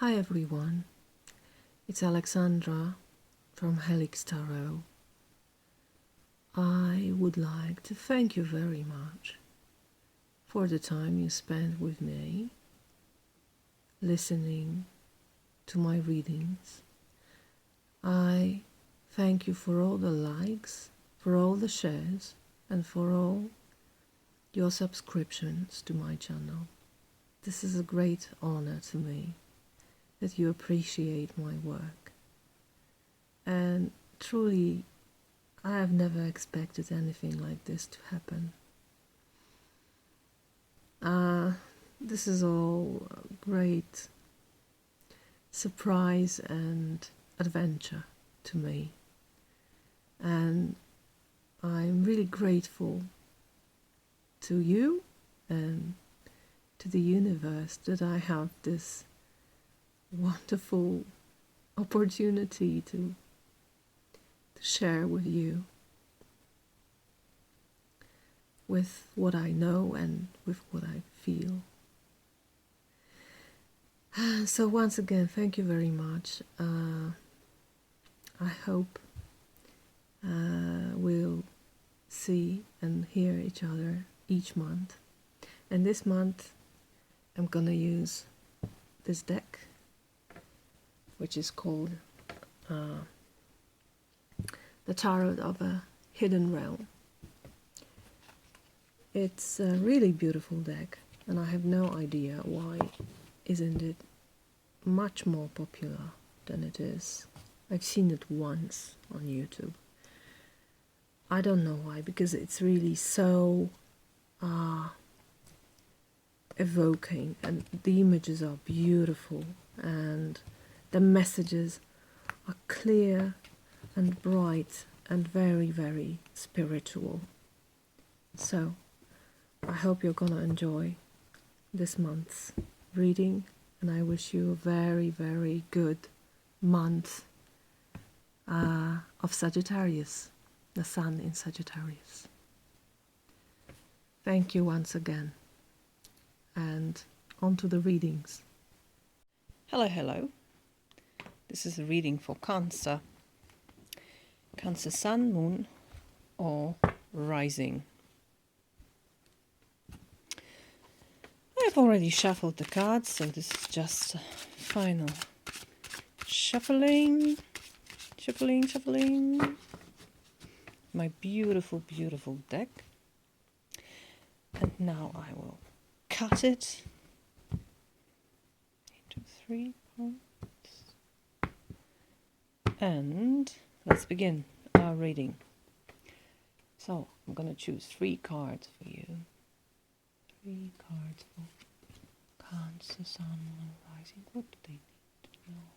Hi everyone, it's Alexandra from Helix Tarot. I would like to thank you very much for the time you spent with me, listening to my readings. I thank you for all the likes, for all the shares, and for all your subscriptions to my channel. This is a great honor to me that you appreciate my work. And truly, I have never expected anything like this to happen. This is all a great surprise and adventure to me. And I'm really grateful to you and to the universe that I have this wonderful opportunity to share with you with what I know and with what I feel. So once again, thank you very much. I hope we'll see and hear each other each month. And this month I'm gonna use this deck, which is called the Tarot of a Hidden Realm. It's a really beautiful deck, and I have no idea why isn't it much more popular than it is. I've seen it once on YouTube. I don't know why, because it's really so evoking, and the images are beautiful, and the messages are clear and bright and very, very spiritual. So I hope you're gonna enjoy this month's reading, and I wish you a very, very good month of Sagittarius, the sun in Sagittarius. Thank you once again, and on to the readings. Hello. This is a reading for Cancer. Cancer Sun, Moon, or Rising. I've already shuffled the cards, so this is just a final shuffling. My beautiful deck. And now I will cut it into 3 parts. And let's begin our reading. So I'm going to choose 3 cards for you. 3 cards for Cancer, Sun, Moon, and Rising. What do they need to know?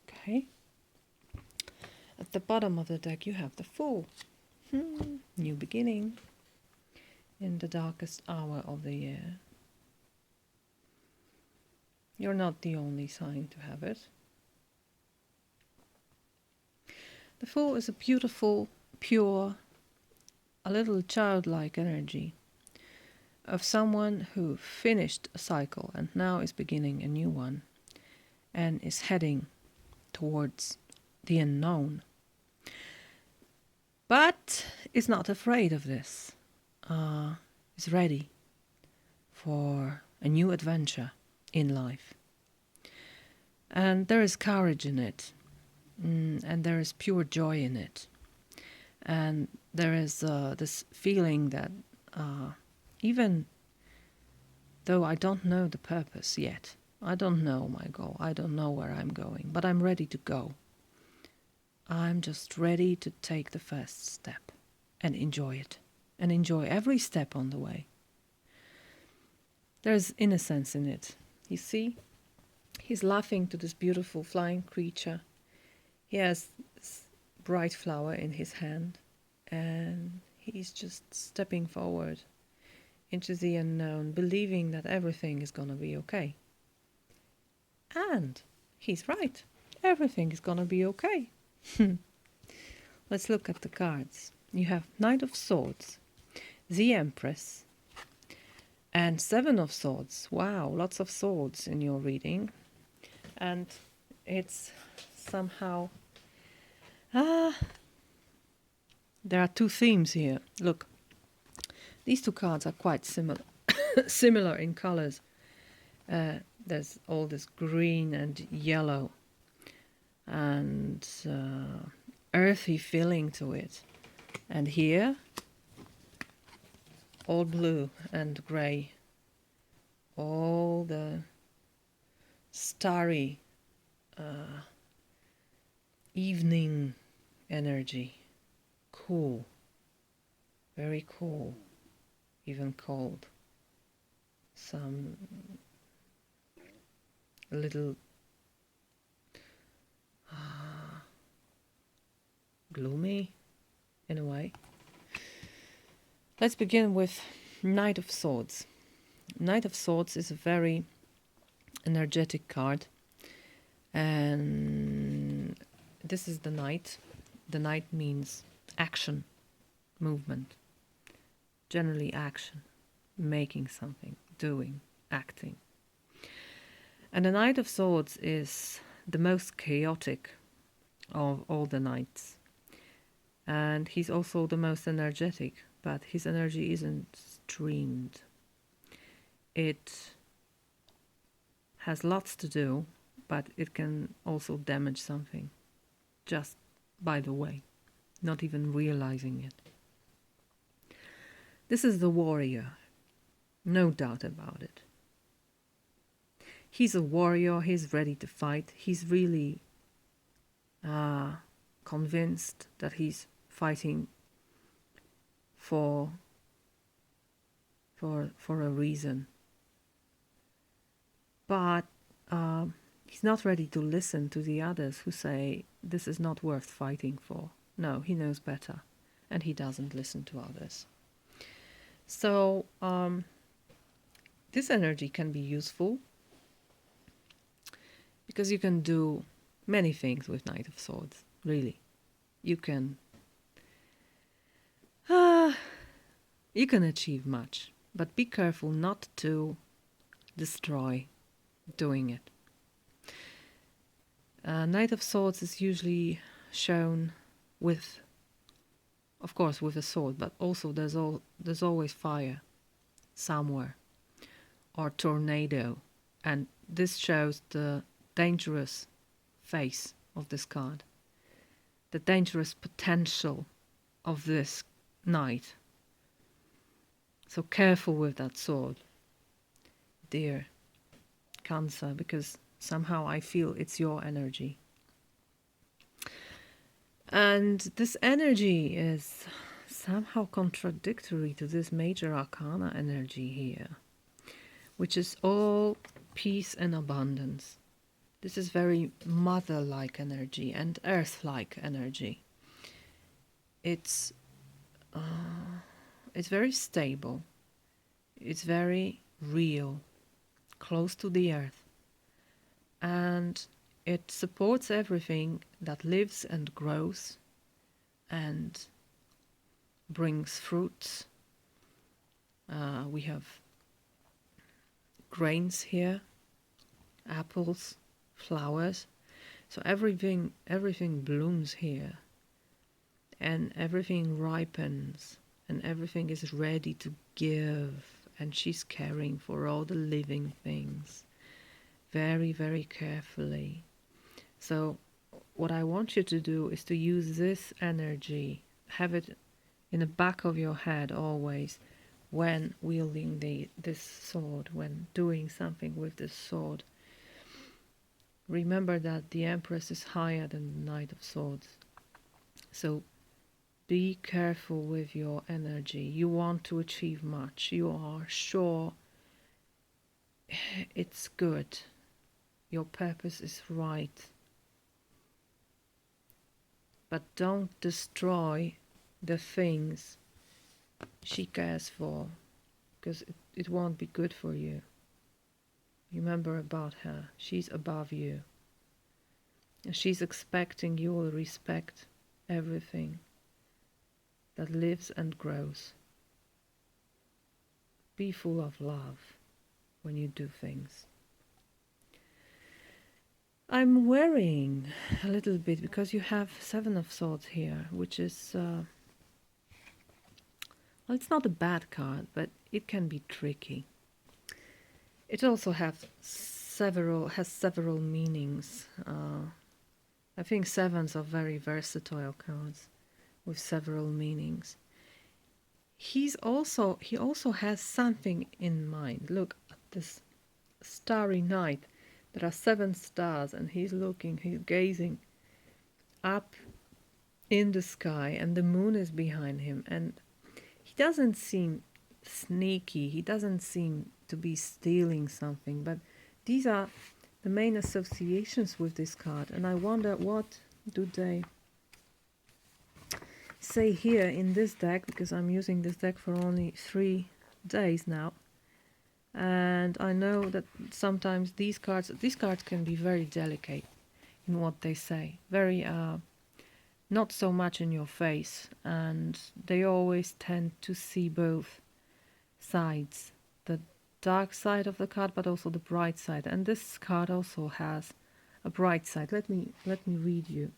Okay. At the bottom of the deck you have the Fool. New beginning in the darkest hour of the year. You're not the only sign to have it. The Fool is a beautiful, pure, a little childlike energy of someone who finished a cycle and now is beginning a new one and is heading towards the unknown, but is not afraid of this, is ready for a new adventure in life. And there is courage in it, and there is pure joy in it, and there is this feeling that even though I don't know the purpose yet, I don't know my goal, I don't know where I'm going, but I'm ready to go. I'm just ready to take the first step and enjoy it, and enjoy every step on the way. There's innocence in it. You see, he's laughing to this beautiful flying creature. He has this bright flower in his hand, and he's just stepping forward into the unknown, believing that everything is gonna be okay. And he's right. Everything is gonna be okay. Let's look at the cards. You have Knight of Swords. the Empress, and Seven of Swords. Wow, lots of swords in your reading. And it's somehow... there are two themes here. Look, these two cards are quite similar, similar in colors. There's all this green and yellow and earthy feeling to it. And here, all blue and grey. All the starry evening energy. Cool. Very cool. Even cold. Some little gloomy in a way. Let's begin with Knight of Swords. Knight of Swords is a very energetic card, and this is the Knight. The Knight means action, movement, generally action, making something, doing, acting. And the Knight of Swords is the most chaotic of all the knights, and he's also the most energetic, but his energy isn't streamed. It has lots to do, but it can also damage something just by the way, not even realizing it. This is the warrior, no doubt about it. He's a warrior, he's ready to fight, he's really convinced that he's fighting for a reason. But he's not ready to listen to the others who say this is not worth fighting for. No, he knows better, and he doesn't listen to others. So this energy can be useful because you can do many things with Knight of Swords, really. You can achieve much, but be careful not to destroy doing it. Knight of Swords is usually shown with, of course, with a sword, but also there's always fire somewhere, or tornado, and this shows the dangerous face of this card, the dangerous potential of this knight. So careful with that sword, dear Cancer, because somehow I feel it's your energy. And this energy is somehow contradictory to this major arcana energy here, which is all peace and abundance. This is very mother-like energy and earth-like energy. It's very stable. It's very real, close to the earth. And it supports everything that lives and grows and brings fruits. We have grains here, apples, flowers. So everything blooms here, and everything ripens, and everything is ready to give, and she's caring for all the living things very, very carefully. So what I want you to do is to use this energy, have it in the back of your head always when wielding this sword, when doing something with this sword. Remember that the Empress is higher than the Knight of Swords. So be careful with your energy. You want to achieve much. You are sure it's good. Your purpose is right. But don't destroy the things she cares for, because it won't be good for you. Remember about her. She's above you. And she's expecting you will respect everything that lives and grows. Be full of love when you do things. I'm worrying a little bit because you have Seven of Swords here, which is, well, it's not a bad card, but it can be tricky. It also has several meanings. I think sevens are very versatile cards with several meanings. He also has something in mind. Look at this starry night. There are 7 stars, and he's gazing up in the sky, and the moon is behind him, and he doesn't seem sneaky, he doesn't seem to be stealing something, but these are the main associations with this card, and I wonder what do they say here in this deck, because I'm using this deck for only 3 days now. And I know that sometimes these cards can be very delicate in what they say, very not so much in your face, and they always tend to see both sides, the dark side of the card but also the bright side, and this card also has a bright side. Let me read you.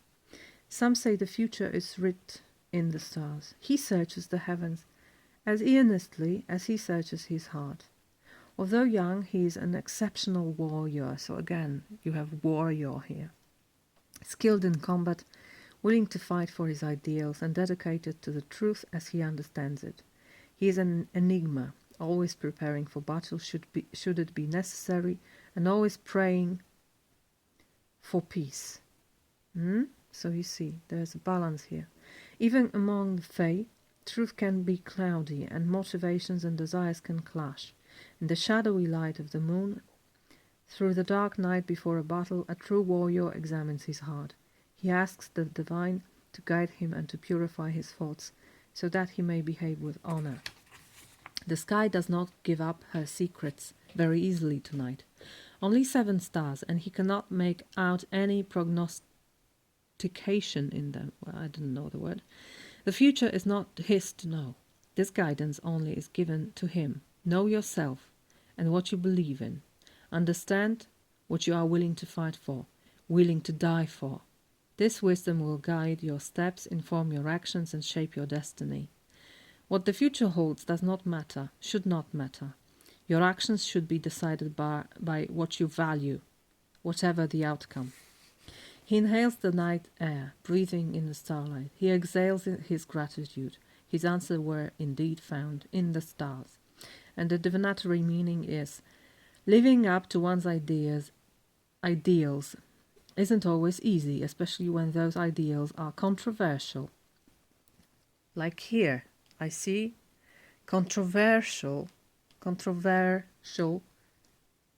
Some say the future is writ in the stars. He searches the heavens as earnestly as he searches his heart. Although young, he is an exceptional warrior. So again, you have warrior here. Skilled in combat, willing to fight for his ideals, and dedicated to the truth as he understands it. He is an enigma, always preparing for battle should it be necessary, and always praying for peace. So you see, there's a balance here. Even among the Fae, truth can be cloudy, and motivations and desires can clash. In the shadowy light of the moon, through the dark night before a battle, a true warrior examines his heart. He asks the divine to guide him and to purify his thoughts, so that he may behave with honor. The sky does not give up her secrets very easily tonight. Only 7 stars, and he cannot make out any prognostication in them. Well, I didn't know the word. The future is not his to know. This guidance only is given to him. Know yourself and what you believe in. Understand what you are willing to fight for, willing to die for. This wisdom will guide your steps, inform your actions, and shape your destiny. What the future holds does not matter, should not matter. Your actions should be decided by what you value, whatever the outcome. He inhales the night air, breathing in the starlight. He exhales his gratitude. His answers were indeed found in the stars. And the divinatory meaning is, living up to one's ideals isn't always easy, especially when those ideals are controversial. Like here, I see controversial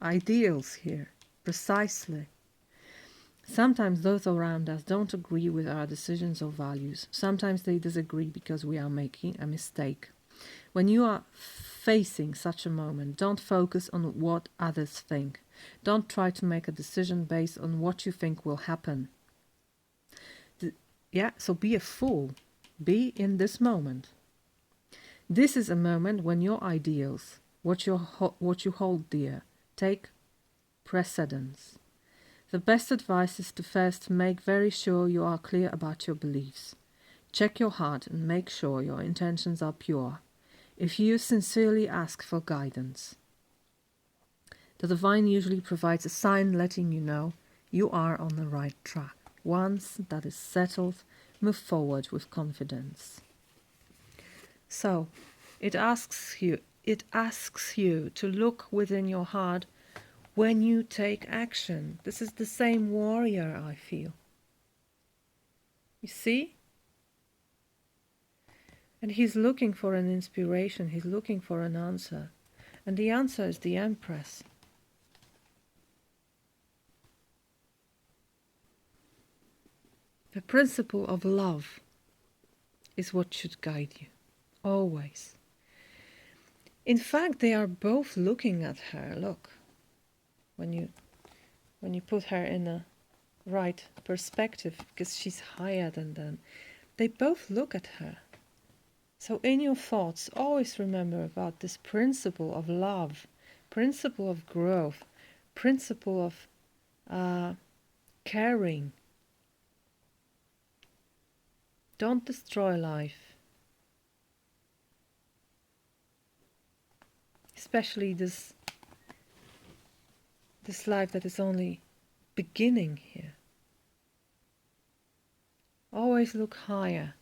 ideals here, precisely. Sometimes those around us don't agree with our decisions or values. Sometimes they disagree because we are making a mistake. When you are facing such a moment, don't focus on what others think. Don't try to make a decision based on what you think will happen. So be a fool. Be in this moment. This is a moment when your ideals, what you hold dear, take precedence. The best advice is to first make very sure you are clear about your beliefs. Check your heart and make sure your intentions are pure. If you sincerely ask for guidance, the divine usually provides a sign letting you know you are on the right track. Once that is settled, move forward with confidence. So, it asks you to look within your heart when you take action. This is the same warrior, I feel. You see? And he's looking for an inspiration, he's looking for an answer. And the answer is the Empress. The principle of love is what should guide you, always. In fact, they are both looking at her. Look, when you put her in a right perspective, because she's higher than them, they both look at her. So in your thoughts, always remember about this principle of love, principle of growth, principle of caring. Don't destroy life, especially this life that is only beginning here. Always look higher.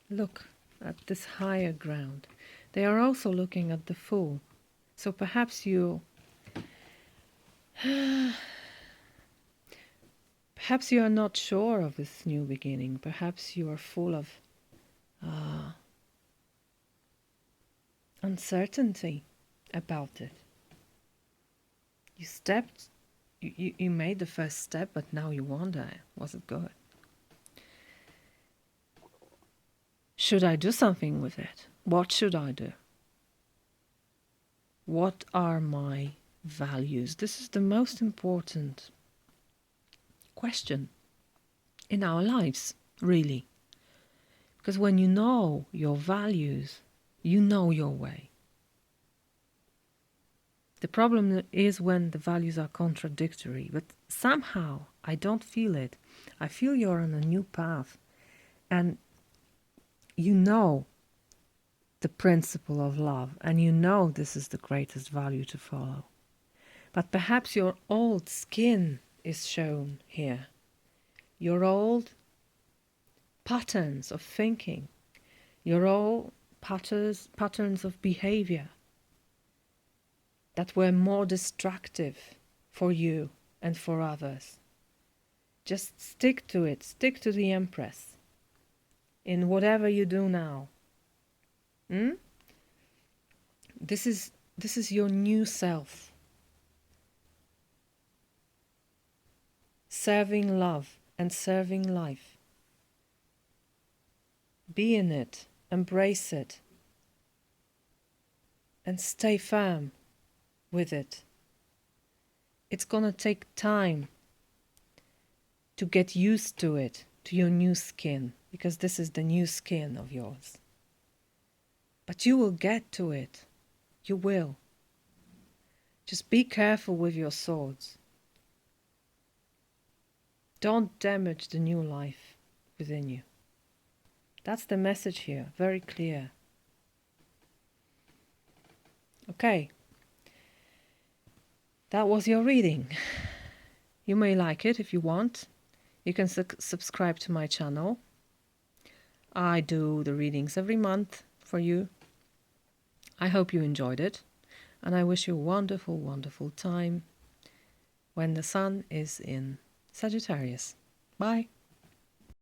Look at this higher ground. They are also looking at the fool. So perhaps you perhaps you are not sure of this new beginning. Perhaps you are full of uncertainty about it. You stepped, you made the first step, but now you wonder, was it good? Should I do something with it? What should I do? What are my values? This is the most important question in our lives, really. Because when you know your values, you know your way. The problem is when the values are contradictory, but somehow I don't feel it. I feel you're on a new path, and you know the principle of love, and you know this is the greatest value to follow. But perhaps your old skin is shown here. Your old patterns of thinking, your old patterns of behavior that were more destructive for you and for others. Just stick to it. Stick to the Empress in whatever you do now. This is your new self. Serving love and serving life. Be in it, embrace it, and stay firm with it. It's gonna take time to get used to it, to your new skin, because this is the new skin of yours. But you will get to it. You will. Just be careful with your swords. Don't damage the new life within you. That's the message here, very clear. Okay. That was your reading. You may like it if you want. You can subscribe to my channel. I do the readings every month for you. I hope you enjoyed it, and I wish you a wonderful, wonderful time when the sun is in Sagittarius. Bye.